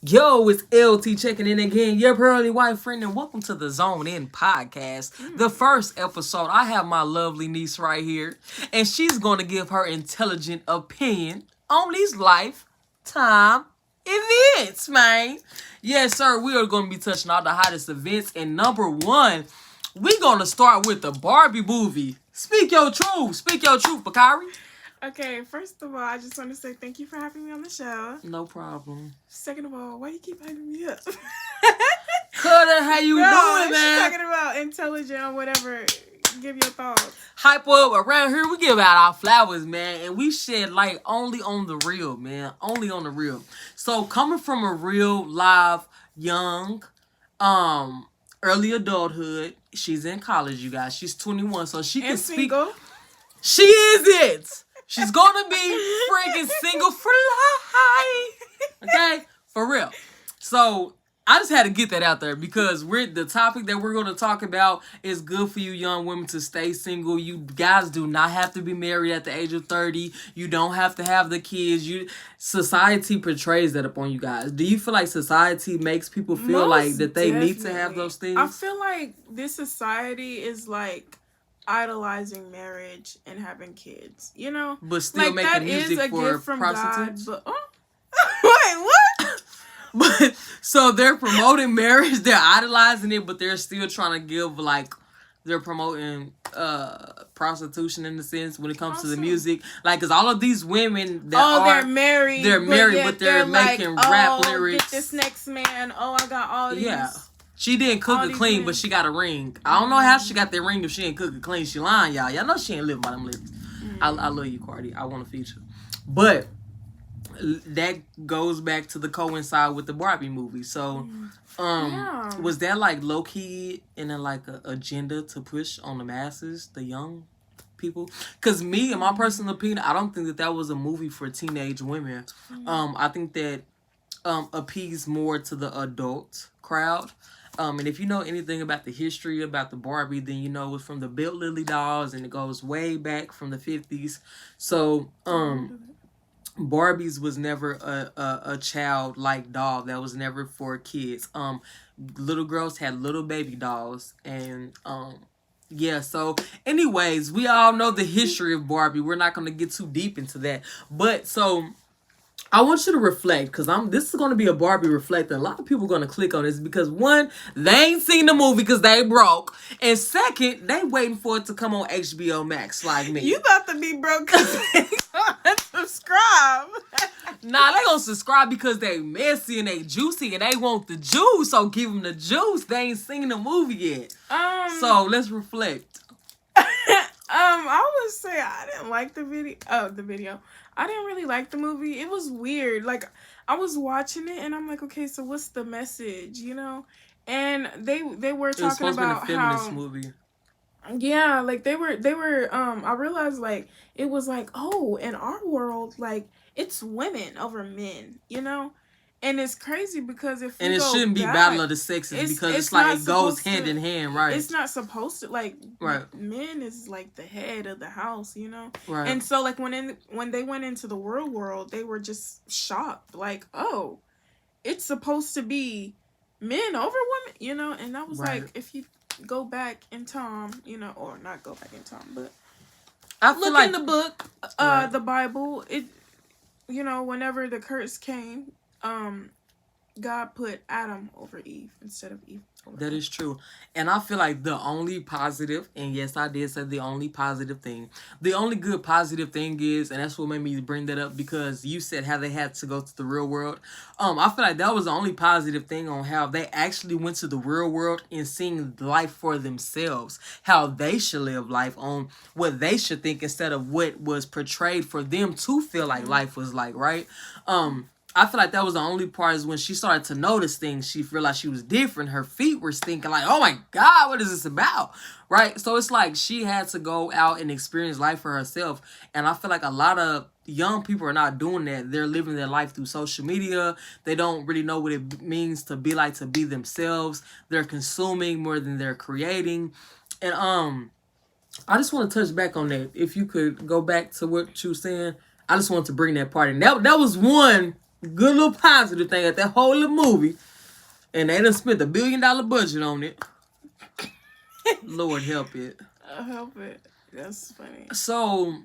Yo, it's LT checking in again, your pearly white friend, and welcome to the Zone In podcast. The first episode, I have my lovely niece right here, and she's going to give her intelligent opinion on these lifetime events, man. Yes, sir, we are going to be touching all the hottest events, and number one, we're going to start with the Barbie movie. Speak your truth, Bakari. Okay, first of all, I just want to say thank you for having me on the show. No problem. Second of all, why you keep hyping me up? Cutter, how you doing, man? Talking about intelligent or whatever. Give your thoughts. Hype up around here. We give out our flowers, man, and we shed light only on the real, man. Only on the real. So coming from a real, live, young, early adulthood. She's in college, you guys. She's 21, so she can speak. Single. She is it. She's gonna be freaking single for life. Okay? For real. So I just had to get that out there because the topic that we're gonna talk about is good for you young women to stay single. You guys do not have to be married at the age of 30. You don't have to have the kids. Society portrays that upon you guys. Do you feel like society makes people feel like that they need to have those things? I feel like this society is like idolizing marriage and having kids, you know, but still like making music for prostitutes. God, but wait, what? But so they're promoting marriage, they're idolizing it, but they're still trying to give like they're promoting prostitution in the sense when it comes to the music, like because all of these women that they're married, but they're making rap lyrics. Get this next man. Oh, I got all these. Yeah. She didn't cook it clean, but she got a ring. I don't know how she got that ring if she ain't cook it clean. She lying, y'all. Y'all know she ain't living by them lyrics. I love you, Cardi. I want to feature. But that goes back to the coincide with the Barbie movie. So, was that like low key and then like a agenda to push on the masses, the young people? Because me, in my personal opinion, I don't think that was a movie for teenage women. I think that appeased more to the adult crowd. And if you know anything about the history about the Barbie, then you know it's from the Built Lily dolls, and it goes way back from the 50s. So, Barbie's was never a child-like doll. That was never for kids. Little girls had little baby dolls, and yeah. So, anyways, we all know the history of Barbie. We're not gonna get too deep into that, but so. I want you to reflect, because this is going to be a Barbie reflector. A lot of people are going to click on this because, one, they ain't seen the movie because they broke. And second, they waiting for it to come on HBO Max like me. You about to be broke because they gonna subscribe. Nah, they going to subscribe because they messy and they juicy and they want the juice. So give them the juice. They ain't seen the movie yet. So let's reflect. I would say I didn't like the video. I didn't really like the movie. It was weird. Like, I was watching it and I'm like, okay, so what's the message, you know? And they were talking about to be a feminist movie. Yeah, like they were I realized like it was like, oh, in our world, like it's women over men, you know? And it's crazy because it shouldn't be battle of the sexes because it's like it goes hand in hand, right? It's not supposed to, like, right. Men is like the head of the house, you know? Right. And so like when they went into the real world, they were just shocked, like, oh, it's supposed to be men over women, you know? And I was like, if you go back in time, you know, or not go back in time, but I look like, in the book, the Bible, it, you know, whenever the curse came, God put Adam over Eve instead of Eve over That Adam. is true. And I feel like the only positive, and yes, I did say the only positive thing, the only good positive thing is, and that's what made me bring that up because you said how they had to go to the real world. I feel like that was the only positive thing on how they actually went to the real world and seeing life for themselves, how they should live life, on what they should think instead of what was portrayed for them to feel like life was like, right? I feel like that was the only part is when she started to notice things, she realized she was different. Her feet were stinking like, oh my God, what is this about? Right? So it's like she had to go out and experience life for herself. And I feel like a lot of young people are not doing that. They're living their life through social media. They don't really know what it means to be themselves. They're consuming more than they're creating. And I just want to touch back on that. If you could go back to what you were saying, I just wanted to bring that part in. That was one good little positive thing at that whole little movie, and they done spent $1 billion budget on it. Lord help it. Help it. That's funny. So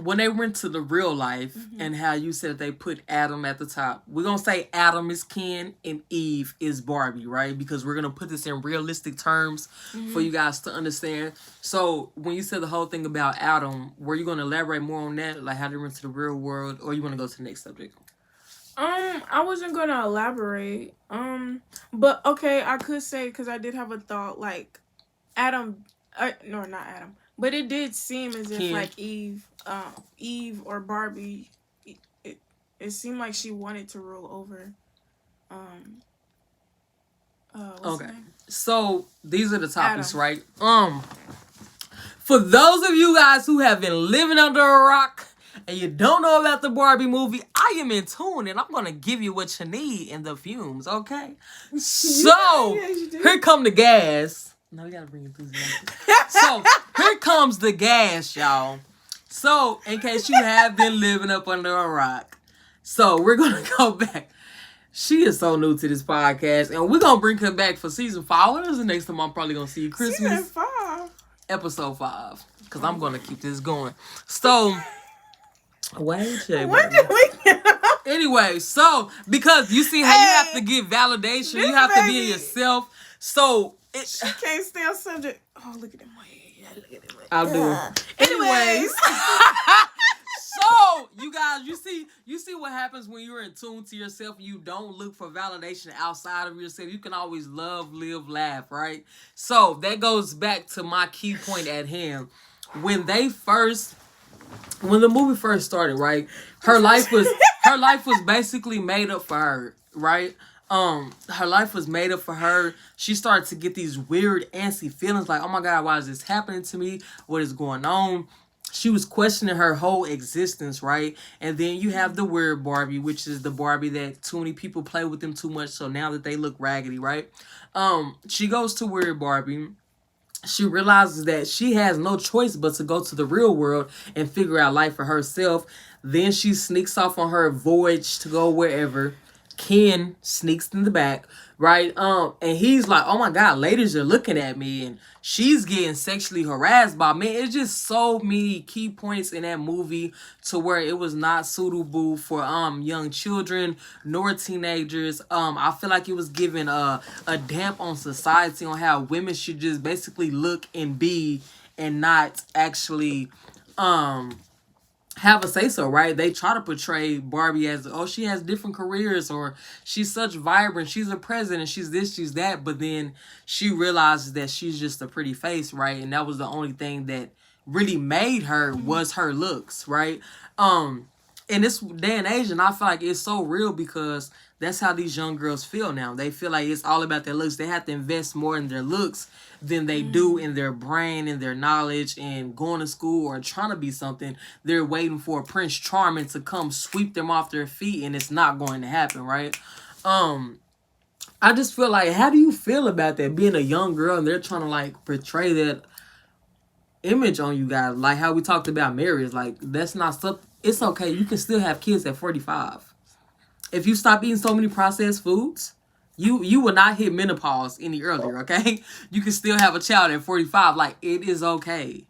when they went to the real life and how you said they put Adam at the top, we're going to say Adam is Ken and Eve is Barbie, right? Because we're going to put this in realistic terms for you guys to understand. So when you said the whole thing about Adam, were you going to elaborate more on that? Like how they went to the real world, or you want to go to the next subject? I wasn't going to elaborate. But okay, I could say, because I did have a thought, like Adam, no, not Adam. But it did seem as if like Eve or Barbie, it seemed like she wanted to rule over. Okay, so these are the topics, Adam. Right? For those of you guys who have been living under a rock and you don't know about the Barbie movie, I am in tune and I'm gonna give you what you need in the fumes. Okay, so here come the gas. No, we gotta bring enthusiasm. So, here comes the gas, y'all. So, in case you have been living up under a rock. So, we're gonna go back. She is so new to this podcast. And we're gonna bring her back for season 5. When is the next time I'm probably gonna see you? Christmas? Season 5. Episode 5. Because I'm gonna keep this going. So, wait, anyway, so, because you see how you have to give validation. You have to be yourself. So, she can't stay on subject. Oh, look at him. Yeah, look at him. I'll do it. Anyways. So, you guys, you see what happens when you're in tune to yourself. You don't look for validation outside of yourself. You can always love, live, laugh, right? So, that goes back to my key point at hand. When the movie first started, right? Her life was basically made up for her, right? Her life was made up for her. She started to get these weird antsy feelings like, oh my God, why is this happening to me? What is going on? She was questioning her whole existence, right? And then you have the weird Barbie, which is the Barbie that too many people play with them too much, so now that they look raggedy, right? She goes to weird Barbie. She realizes that she has no choice but to go to the real world and figure out life for herself. Then she sneaks off on her voyage to go wherever. Ken sneaks in the back, right? And he's like, oh my God, ladies are looking at me, and she's getting sexually harassed by men. It's just so many key points in that movie to where it was not suitable for young children nor teenagers. I feel like it was giving a damp on society on how women should just basically look and be and not actually have a say-so, right? They try to portray Barbie as, oh, she has different careers, or she's such vibrant, she's a president, she's this, she's that, but then she realizes that she's just a pretty face, right? And that was the only thing that really made her was her looks, right? In this day and age, and I feel like it's so real because that's how these young girls feel now. They feel like it's all about their looks. They have to invest more in their looks than they do in their brain and their knowledge and going to school or trying to be something. They're waiting for Prince Charming to come sweep them off their feet, and it's not going to happen, right? I just feel like, how do you feel about that, being a young girl and they're trying to like portray that image on you guys? Like how we talked about marriage, like that's not something. It's okay. You can still have kids at 45. If you stop eating so many processed foods, you will not hit menopause any earlier, okay? You can still have a child at 45. Like, it is okay.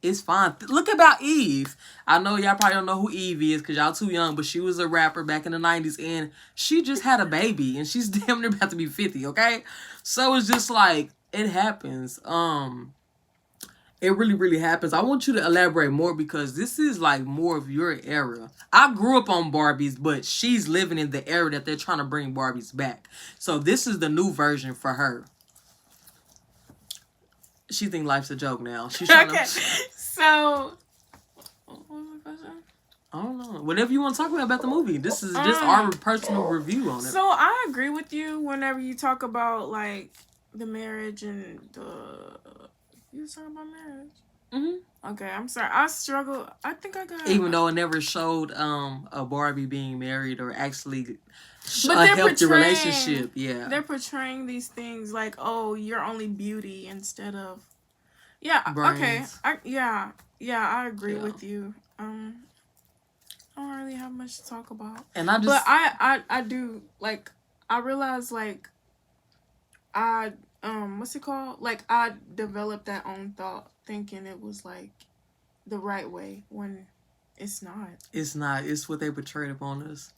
It's fine. Look about Eve. I know y'all probably don't know who Eve is because y'all too young, but she was a rapper back in the 90s, and she just had a baby, and she's damn near about to be 50, okay? So it's just like, it happens. It really, really happens. I want you to elaborate more because this is like more of your era. I grew up on Barbies, but she's living in the era that they're trying to bring Barbies back. So this is the new version for her. She think life's a joke now. She's trying to... So, what was the question? I don't know. Whatever you want to talk about the movie. This is just our personal review on it. So I agree with you whenever you talk about like the marriage and the... You was talking about marriage? Mm-hmm. Okay, I'm sorry. I struggle. I think I got... Even though it never showed a Barbie being married or actually a healthy relationship. Yeah. They're portraying these things like, oh, you're only beauty instead of... Yeah, brains. Okay. I agree with you. I don't really have much to talk about. And I just, but I do, like, I realize, like, I what's it called? Like, I developed that own thought thinking it was like the right way when it's not. It's not. It's what they portrayed upon us.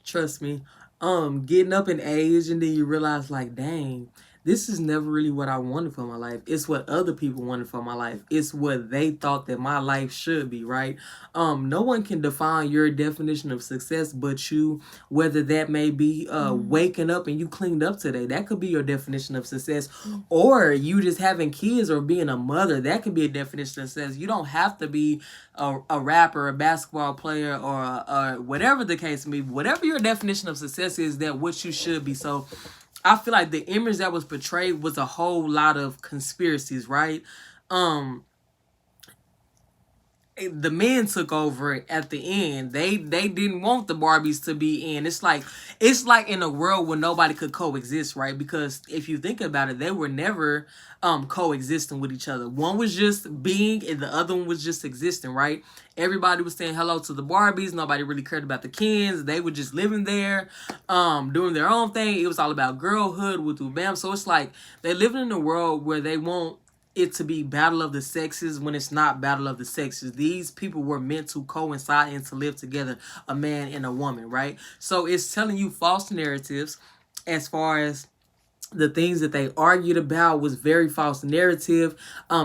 Trust me. Getting up in age and then you realize, like, dang, this is never really what I wanted for my life. It's what other people wanted for my life. It's what they thought that my life should be, right? No one can define your definition of success but you, whether that may be waking up and you cleaned up today. That could be your definition of success. Or you just having kids or being a mother. That could be a definition of success. You don't have to be a rapper, a basketball player, or whatever the case may be. Whatever your definition of success is, that what you should be. So I feel like the image that was portrayed was a whole lot of conspiracies, right? The men took over at the end. They didn't want the Barbies to be in. It's like in a world where nobody could coexist, right? Because if you think about it, they were never coexisting with each other. One was just being and the other one was just existing, right? Everybody was saying hello to the Barbies. Nobody really cared about the Kens. They were just living there, doing their own thing. It was all about girlhood, with bam. So it's like they living in a world where they won't it to be battle of the sexes when it's not battle of the sexes. These people were meant to coincide and to live together, a man and a woman, right? So it's telling you false narratives as far as the things that they argued about was very false narrative.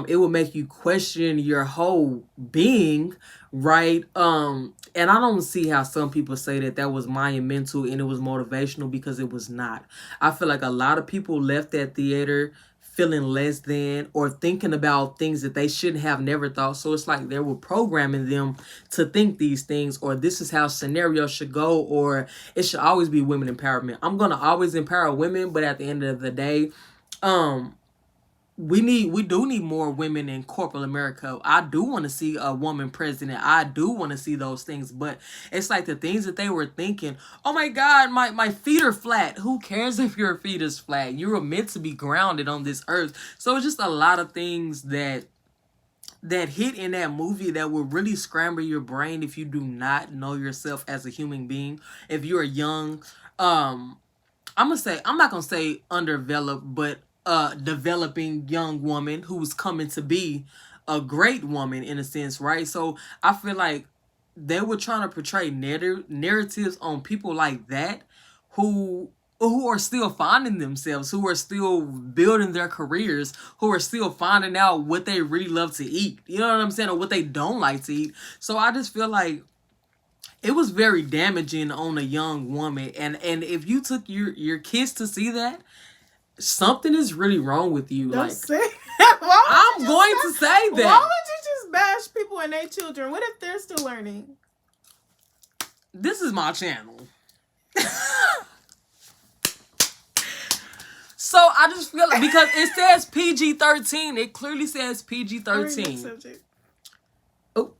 It will make you question your whole being, right? And I don't see how some people say that was monumental and it was motivational, because it was not. I feel like a lot of people left that theater feeling less than or thinking about things that they shouldn't have never thought. So it's like they were programming them to think these things, or this is how scenarios should go, or it should always be women empowerment. I'm going to always empower women, but at the end of the day, we do need more women in corporate America. I do want to see a woman president. I do want to see those things. But it's like the things that they were thinking, oh my God, my feet are flat. Who cares if your feet is flat? You were meant to be grounded on this earth. So it's just a lot of things that hit in that movie that will really scramble your brain if you do not know yourself as a human being. If you're young, I'm not gonna say undeveloped, but developing young woman who's coming to be a great woman in a sense, right? So I feel like they were trying to portray narratives on people like that who are still finding themselves, who are still building their careers, who are still finding out what they really love to eat. You know what I'm saying? Or what they don't like to eat. So I just feel like it was very damaging on a young woman. And if you took your kids to see that, something is really wrong with you. Don't like, say that. I'm going to say that. Why would you just bash people and their children? What if they're still learning? This is my channel. So I just feel like, because it says PG-13, it clearly says PG-13. Oh.